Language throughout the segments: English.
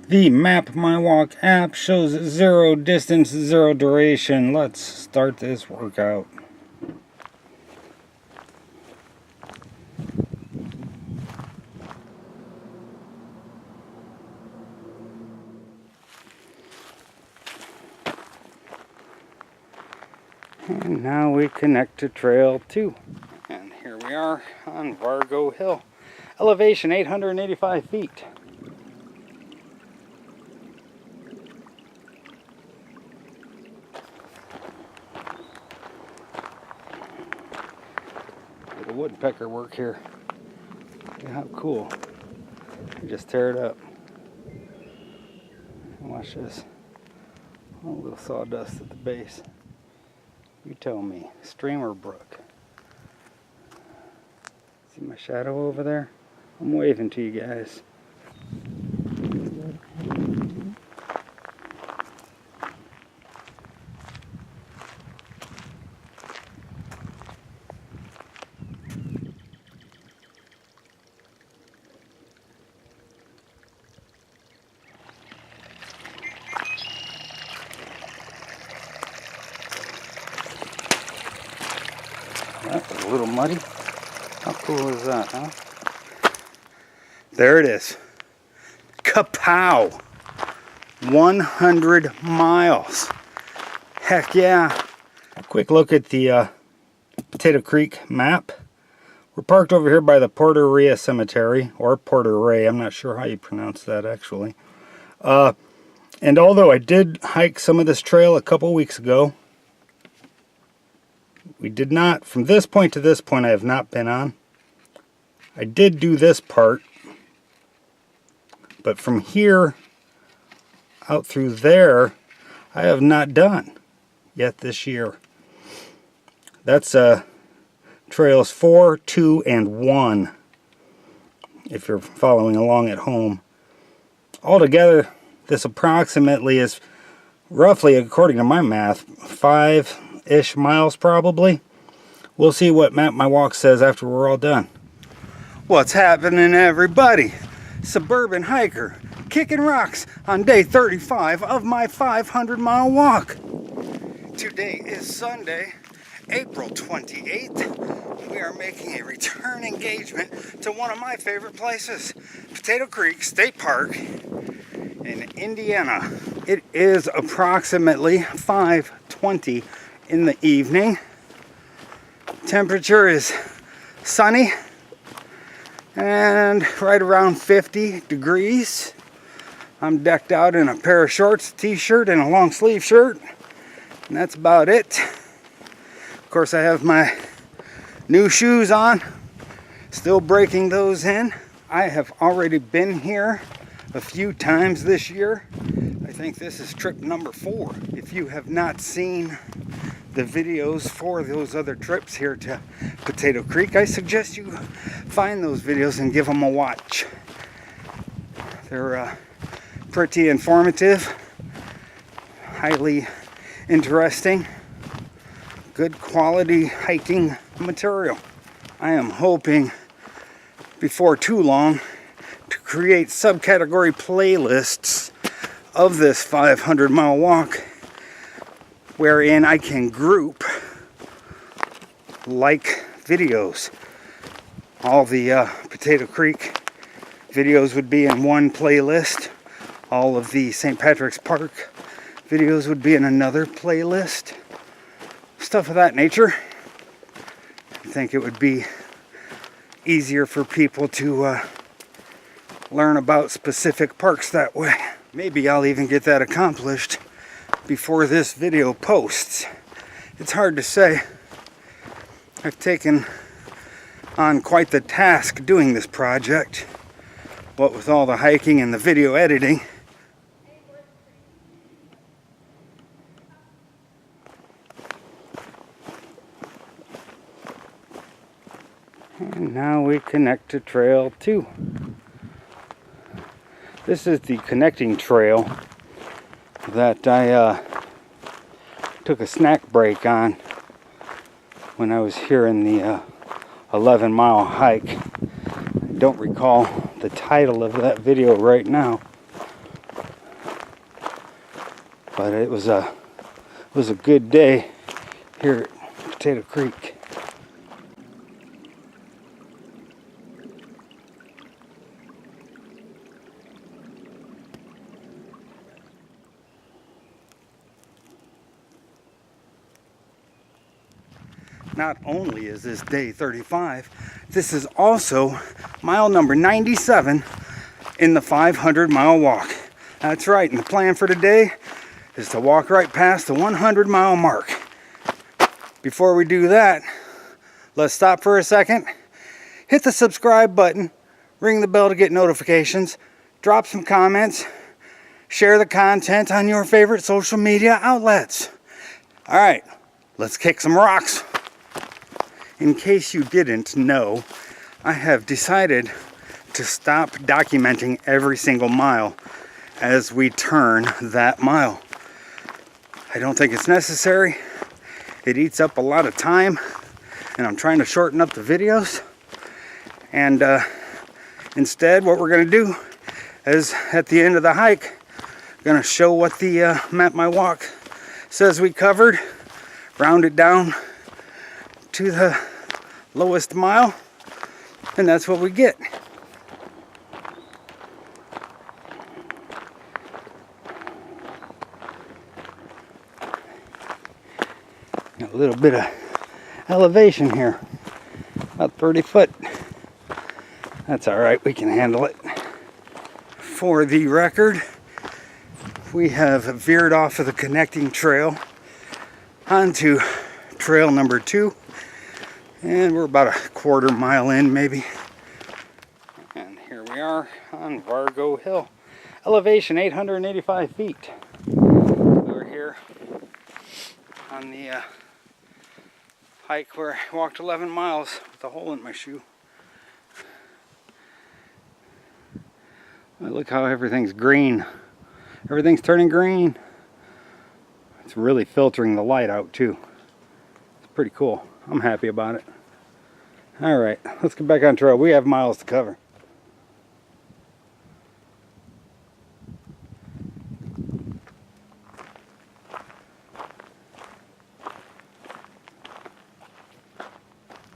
The Map My Walk app shows 0 distance, 0 duration. Let's start this workout. And now we connect to Trail 2. And here we are on Vargo Hill. Elevation 885 feet. Little woodpecker work here. Look at how cool. You just tear it up. And watch this. A little sawdust at the base. You tell me, stream or brook? See my shadow over there? I'm waving to you guys. That's a little muddy. How cool is that, huh? There it is. Kapow! 100 miles. Heck yeah. A quick look at the Potato Creek map. We're parked over here by the Porteria Cemetery, or Porteray. I'm not sure how you pronounce that actually. And although I did hike some of this trail a couple weeks ago, we did not, from this point to this point I have not been on. I did do this part, but from here out through there I have not done yet this year. That's trails 4, 2, and 1 if you're following along at home. Altogether this approximately is roughly, according to my math, 5-ish miles probably. We'll see what Map My Walk says after we're all done. What's happening, everybody? Suburban Hiker kicking rocks on day 35 of my 500-mile walk. Today is Sunday, April 28th. We are making a return engagement to one of my favorite places, Potato Creek State Park in Indiana. It is approximately 5:20 in the evening. Temperature is sunny and right around 50 degrees. I'm decked out in a pair of shorts, t-shirt, and a long sleeve shirt, and that's about it. Of course, I have my new shoes on, still breaking those in. I have already been here a few times this year. I think this is trip number 4. If you have not seen the videos for those other trips here to Potato Creek, I suggest you find those videos and give them a watch. They're pretty informative, highly interesting, good quality hiking material. I am hoping before too long to create subcategory playlists of this 500-mile walk wherein I can group like videos. All the Potato Creek videos would be in one playlist. All of the St. Patrick's Park videos would be in another playlist. Stuff of that nature. I think it would be easier for people to learn about specific parks that way. Maybe I'll even get that accomplished before this video posts. It's hard to say. I've taken on quite the task doing this project, what with all the hiking and the video editing. And now we connect to Trail 2. This is the connecting trail that I took a snack break on when I was here in the 11-mile hike. I don't recall the title of that video right now, But it was a good day here at Potato Creek. Not only is this day 35, this is also mile number 97 in the 500-mile walk. That's right, and the plan for today is to walk right past the 100-mile mark. Before we do that, let's stop for a second, hit the subscribe button, ring the bell to get notifications, drop some comments, share the content on your favorite social media outlets. All right, let's kick some rocks. In case you didn't know, I have decided to stop documenting every single mile as we turn that mile. I don't think it's necessary. It eats up a lot of time, and I'm trying to shorten up the videos. And instead, what we're going to do is at the end of the hike, I'm going to show what the Map My Walk says we covered, round it down to the lowest mile, and that's what we get. A little bit of elevation here, about 30 foot. That's all right, we can handle it. For the record, we have veered off of the connecting trail onto trail number 2, and we're about a quarter mile in maybe. And here we are on Vargo Hill, elevation 885 feet. We're here on the hike where I walked 11 miles with a hole in my shoe. Look how everything's green. Everything's turning green. It's really filtering the light out too. It's pretty cool. I'm happy about it. Alright, let's get back on trail. We have miles to cover.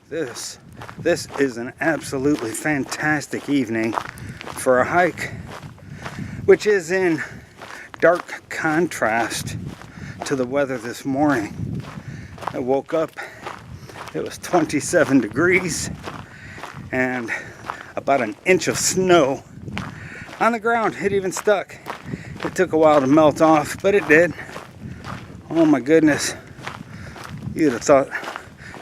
This is an absolutely fantastic evening for a hike, which is in dark contrast to the weather this morning. I woke up, it was 27 degrees and about an inch of snow on the ground. It even stuck. It took a while to melt off, but it did. Oh my goodness. You'd have thought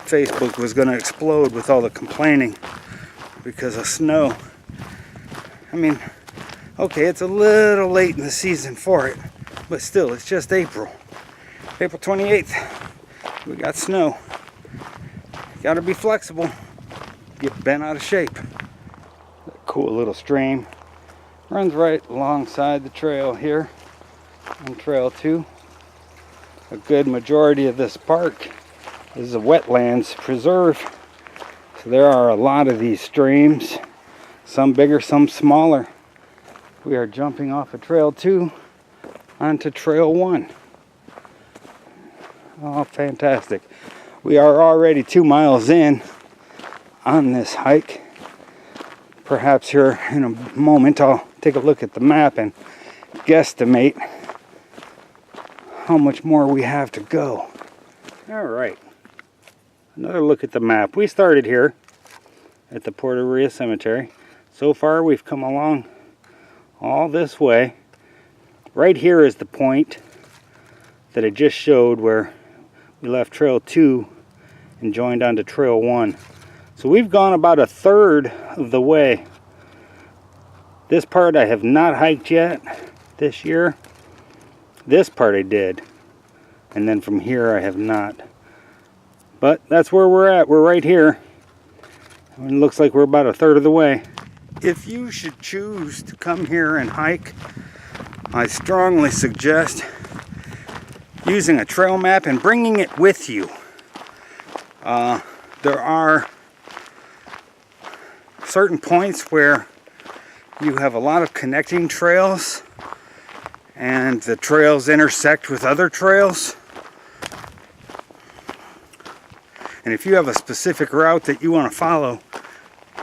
Facebook was going to explode with all the complaining because of snow. I mean, okay, it's a little late in the season for it, but still, it's just April. April 28th, we got snow. Got to be flexible, get bent out of shape. A cool little stream runs right alongside the trail here on Trail 2. A good majority of this park is a wetlands preserve, so there are a lot of these streams, some bigger, some smaller. We are jumping off of Trail 2 onto Trail 1. Oh, fantastic. We are already 2 miles in on this hike. Perhaps here in a moment I'll take a look at the map and guesstimate how much more we have to go. Alright, another look at the map. We started here at the Porteria Cemetery. So far we've come along all this way. Right here is the point that I just showed where we left Trail 2 and joined onto Trail 1. So we've gone about a third of the way. This part I have not hiked yet this year. This part I did. And then from here I have not. But that's where we're at. We're right here. And it looks like we're about a third of the way. If you should choose to come here and hike, I strongly suggest using a trail map and bringing it with you. There are certain points where you have a lot of connecting trails, and the trails intersect with other trails. And if you have a specific route that you want to follow,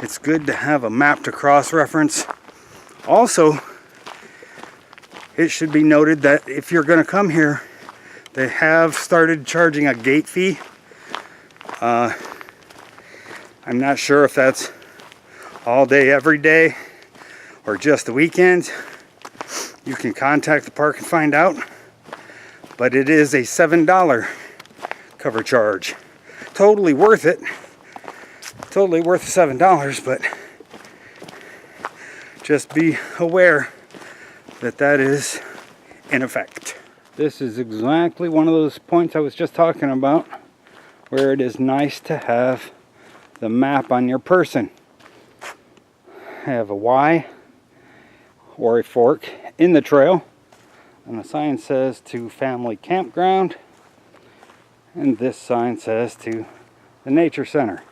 it's good to have a map to cross-reference. Also, it should be noted that if you're going to come here, they have started charging a gate fee. I'm not sure if that's all day, every day, or just the weekend. You can contact the park and find out. But it is a $7 cover charge. Totally worth it. Totally worth the $7, but just be aware that that is in effect. This is exactly one of those points I was just talking about, where it is nice to have the map on your person. Have a Y or a fork in the trail, and the sign says to family campground, and this sign says to the nature center.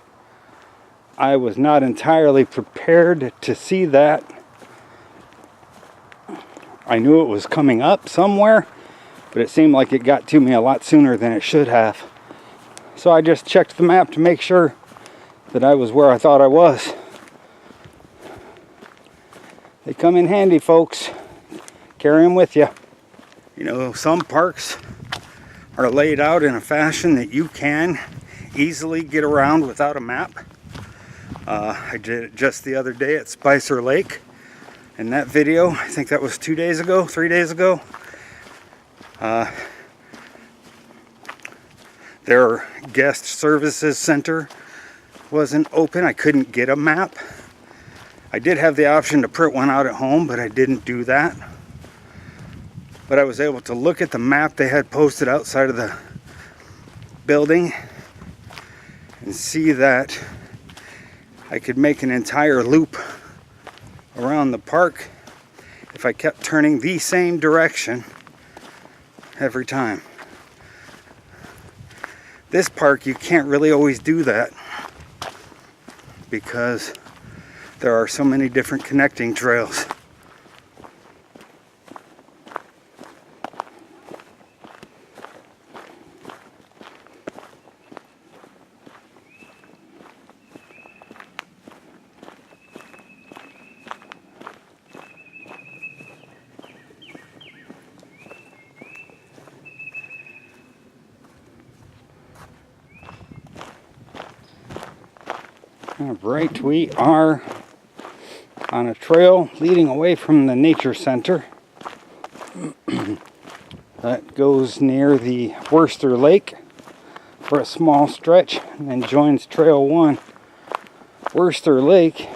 I was not entirely prepared to see that. I knew it was coming up somewhere, but it seemed like it got to me a lot sooner than it should have. So I just checked the map to make sure that I was where I thought I was. They come in handy, folks. Carry them with you. You know, some parks are laid out in a fashion that you can easily get around without a map. I did it just the other day at Spicer Lake. In that video, I think that was 2 days ago, 3 days ago. Their guest services center wasn't open. I couldn't get a map. I did have the option to print one out at home, but I didn't do that. But I was able to look at the map they had posted outside of the building and see that I could make an entire loop around the park if I kept turning the same direction every time. This park, you can't really always do that because there are so many different connecting trails. Alright, we are on a trail leading away from the nature center that goes near the Worcester Lake for a small stretch and then joins Trail 1. Worcester Lake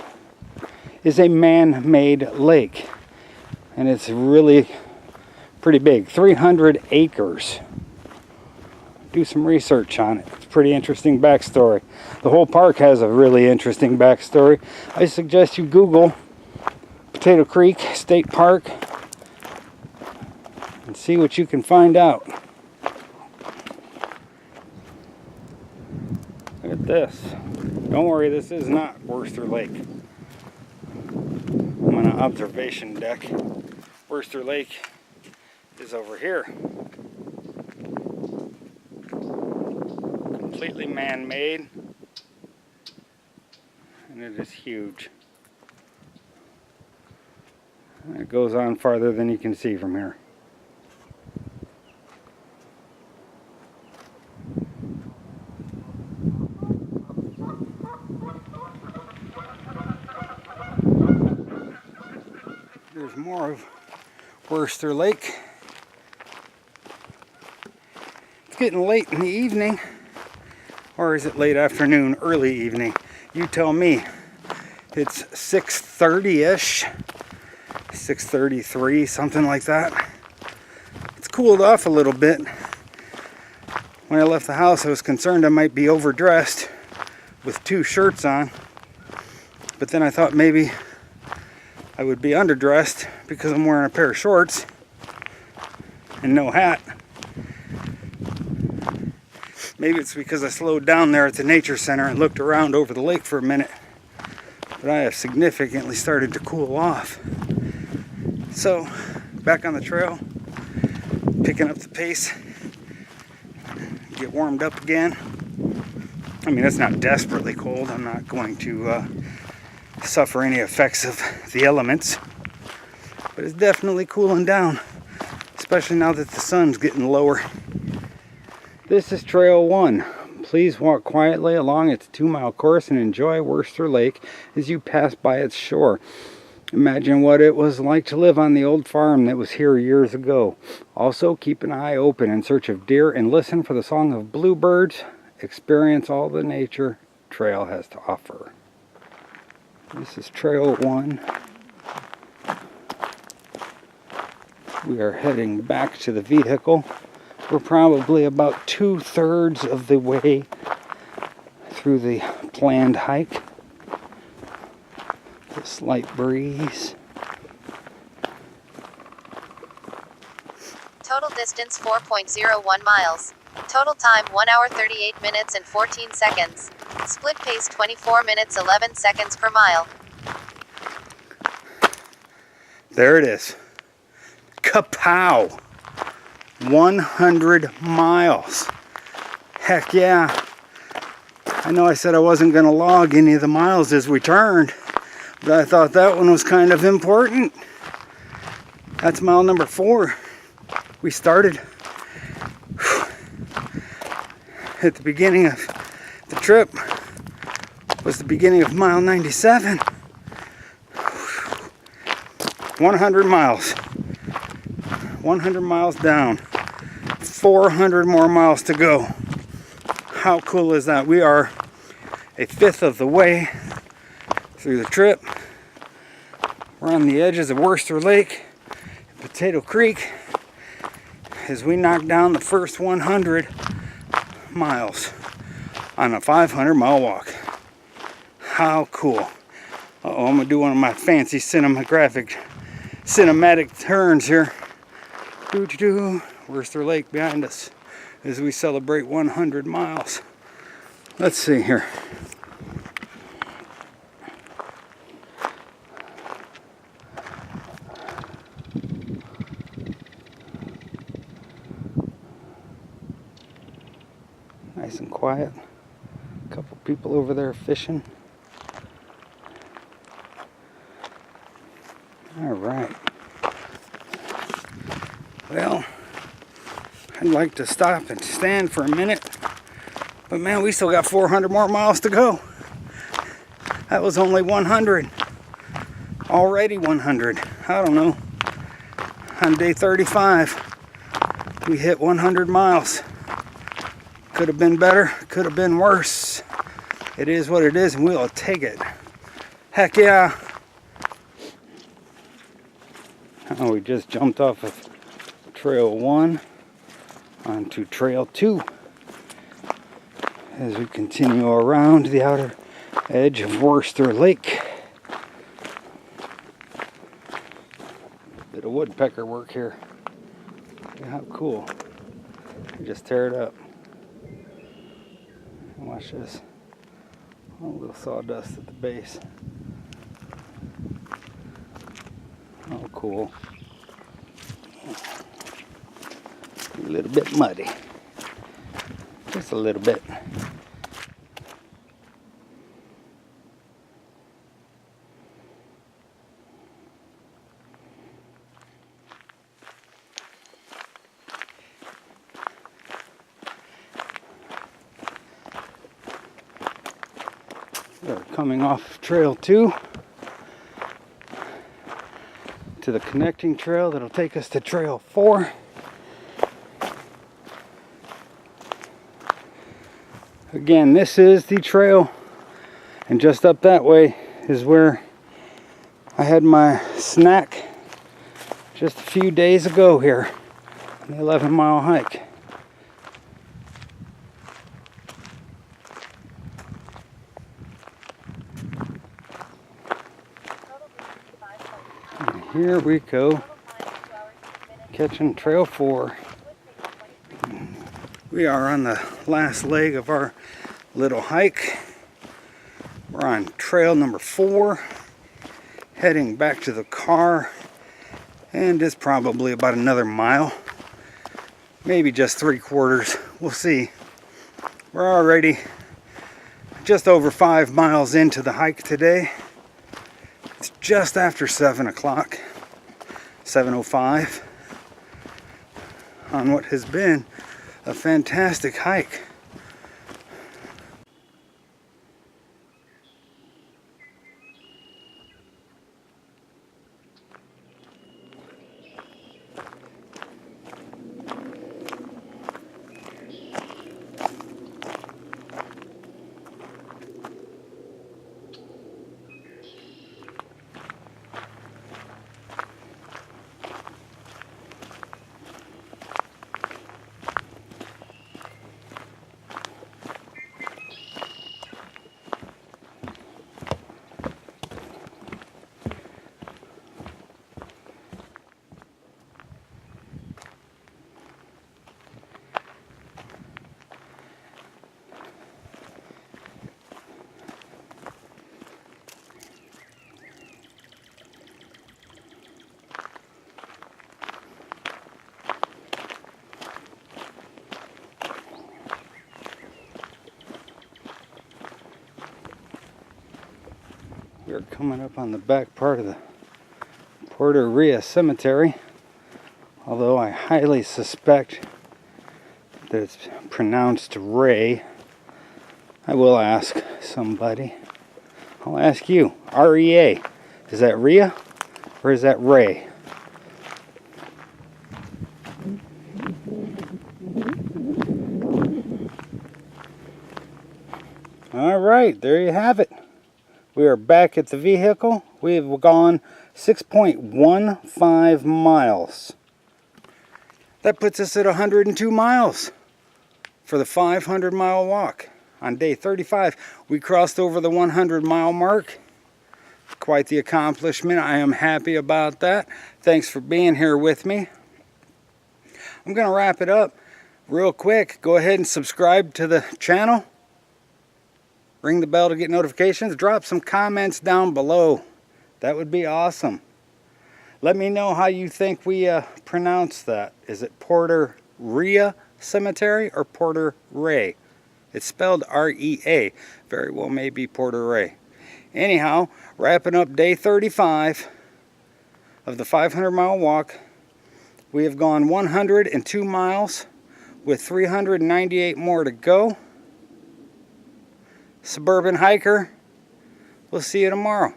is a man-made lake, and it's really pretty big, 300 acres. Do some research on it. It's a pretty interesting backstory. The whole park has a really interesting backstory. I suggest you Google Potato Creek State Park and see what you can find out. Look at this. Don't worry, this is not Worcester Lake. I'm on an observation deck. Worcester Lake is over here. Completely man-made, and it is huge. And it goes on farther than you can see from here. There's more of Worcester Lake. It's getting late in the evening. Or is it late afternoon, early evening? You tell me. It's 6:30-ish, 6:33, something like that. It's cooled off a little bit. When I left the house, I was concerned I might be overdressed with 2 shirts on. But then I thought maybe I would be underdressed because I'm wearing a pair of shorts and no hat. Maybe it's because I slowed down there at the nature center and looked around over the lake for a minute. But I have significantly started to cool off. So, back on the trail. picking up the pace, get warmed up again. I mean, it's not desperately cold. I'm not going to suffer any effects of the elements, but it's definitely cooling down, especially now that the sun's getting lower. This is Trail 1. Please walk quietly along its 2-mile course and enjoy Worcester Lake as you pass by its shore. Imagine what it was like to live on the old farm that was here years ago. Also, keep an eye open in search of deer and listen for the song of bluebirds. Experience all the nature trail has to offer. This is Trail 1. We are heading back to the vehicle. We're probably about 2/3 of the way through the planned hike. The slight breeze. Total distance 4.01 miles. Total time 1 hour 38 minutes and 14 seconds. Split pace 24 minutes 11 seconds per mile. There it is. Kapow! 100 miles. Heck yeah. I know I said I wasn't going to log any of the miles as we turned, but I thought that one was kind of important. That's mile number 4. We started at the beginning of the trip. Was the beginning of mile 97. 100 miles. 100 miles down. 400 more miles to go. How cool is that? We are 1/5 of the way through the trip. We're on the edges of Worcester Lake, Potato Creek, as we knock down the first 100 miles on a 500-mile walk. How cool. Uh-oh, I'm going to do one of my fancy cinematic turns here. Doo-doo-doo. Worcester Lake behind us as we celebrate 100 miles. Let's see here. Nice and quiet. A couple people over there fishing. All right. Well, I'd like to stop and stand for a minute, but man, we still got 400 more miles to go. That was only 100. Already 100. I don't know. On day 35, we hit 100 miles. Could have been better, could have been worse. It is what it is, and we'll take it. Heck yeah. Oh, we just jumped off of Trail 1 onto Trail 2 as we continue around the outer edge of Worcester Lake. Bit of woodpecker work here. Look at how cool. Just tear it up. Watch this. A little sawdust at the base. Oh, cool. A little bit muddy. Just a little bit. We're coming off Trail 2 to the connecting trail that'll take us to Trail 4. Again, this is the trail, and just up that way is where I had my snack just a few days ago here on the 11-mile hike. And here we go, catching Trail 4. We are on the last leg of our little hike. We're on trail number 4, heading back to the car, and it's probably about another mile maybe just 3/4. We'll see. We're already just over 5 miles into the hike today. It's just after 7 o'clock, 7:05, on what has been a fantastic hike. We're coming up on the back part of the Puerto Ria Cemetery, although I highly suspect that it's pronounced Ray. I will ask somebody. I'll ask you. R-E-A. Is that Ria or is that Ray? All right, there you have it. We are back at the vehicle. We've gone 6.15 miles. That puts us at 102 miles for the 500-mile walk. On day 35, we crossed over the 100-mile mark. Quite the accomplishment. I am happy about that. Thanks for being here with me. I'm going to wrap it up real quick. Go ahead and subscribe to the channel. Ring the bell to get notifications. Drop some comments down below. That would be awesome. Let me know how you think we pronounce that. Is it Puerto Ria Cemetery or Puerto Ray? It's spelled R-E-A. Very well may be Puerto Ray. Anyhow, wrapping up day 35 of the 500-mile walk. We have gone 102 miles with 398 more to go. Suburban Hiker, we'll see you tomorrow.